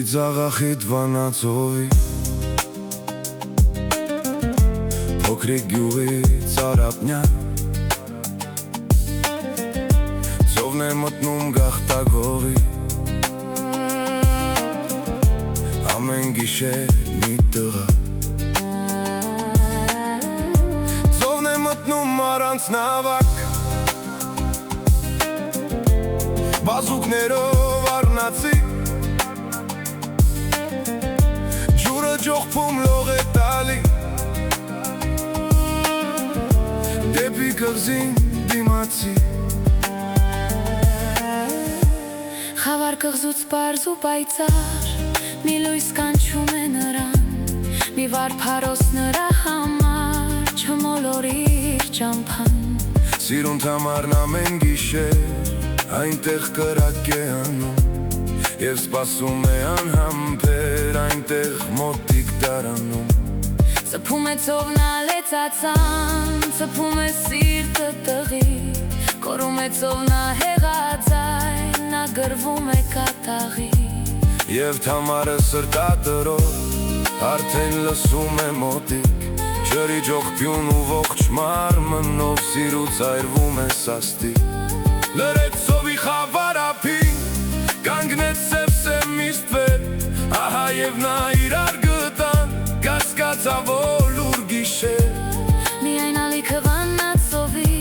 Ծիծաղախիտ վանածովի Փոքրիկ գյուղից Արաբնյա Ծովն է մտնում գաղթագողի Ամեն գիշեր մի տղա Ծովն է մտնում առանց նավակ Բազուկներով առնացի Ջուրը ջողփում լող է տալի Դեպի կղզին դիմացի Խավար կղզուց պարզ ու պայծառ Մի լույս կանչում է նրան Մի վարդարոս նրա համար Չմոլորիր ճամփան Սիրուն թամարն ամեն գիշեր Այնտեղ կրակ է անում Եվ սպասում է անհամբեր Այնտեղ մոտիկ դարանում Սփում է ծովն ալեցացան Սփում է սիրտը տղի Կորում է ծովն ահեղաձայն Նա գրվում է կատաղի Եվ թամարը սրտատրով Արդեն լսում է մոտիկ Ջրի ջողփյուն ու ողջ մարմնով Սիրուց այրվում է սաստիկ Լրեց ծովի խավար ափին Կանգնեց սև միստվեր Ահա և նա իրար գտան Կասկածավոր լուր գիշեր Միայն ալիքը վանածովի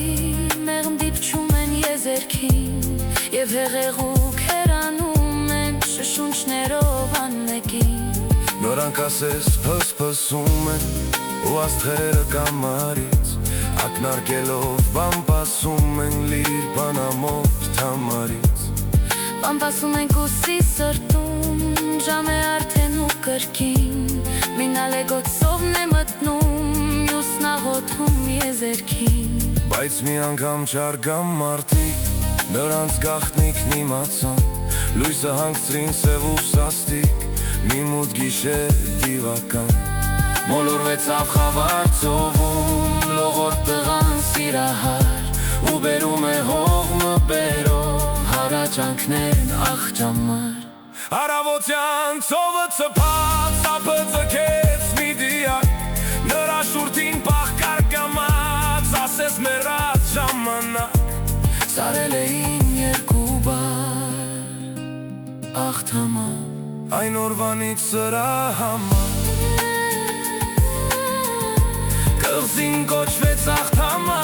Մեղմ դիպչում են եզերքին Եվ հեղեղուկ հեռանում են Շշունչներով անմեկին Նորանք ասես փսփսում են Ու աստղերը կամարից Ակնարկելով բամպասում են լիր բանամոտ թամարից Բամպասում ենք ուսի սրտում Ժամ է արդեն ու կրկին Մինալեգոտ ծովն է մտնում Մյուսն աղոթում եզերքին Բայց մի անգամ չարգամ մարդիկ Նրանց գաղտնիքն իմացան Լույսը հանգցրին սև ու սաստիկ Մի մութ գիշեր դիվական Մոլորվեցավ խավար ծովում Լողորդ տղան սիրահար Ու բերում է հողմը բերով Հարաճանքներն աղջամար Արավոտյան ծովը ծպած Ապը ձգեց մի դիակ Նրա շուրթին պախ կարկամած Ասես մեռած ժամանակ Սարել էին երկու բար Աղթամար Այն օրվանից սրա համար Կղզին կոչվեց աղթամար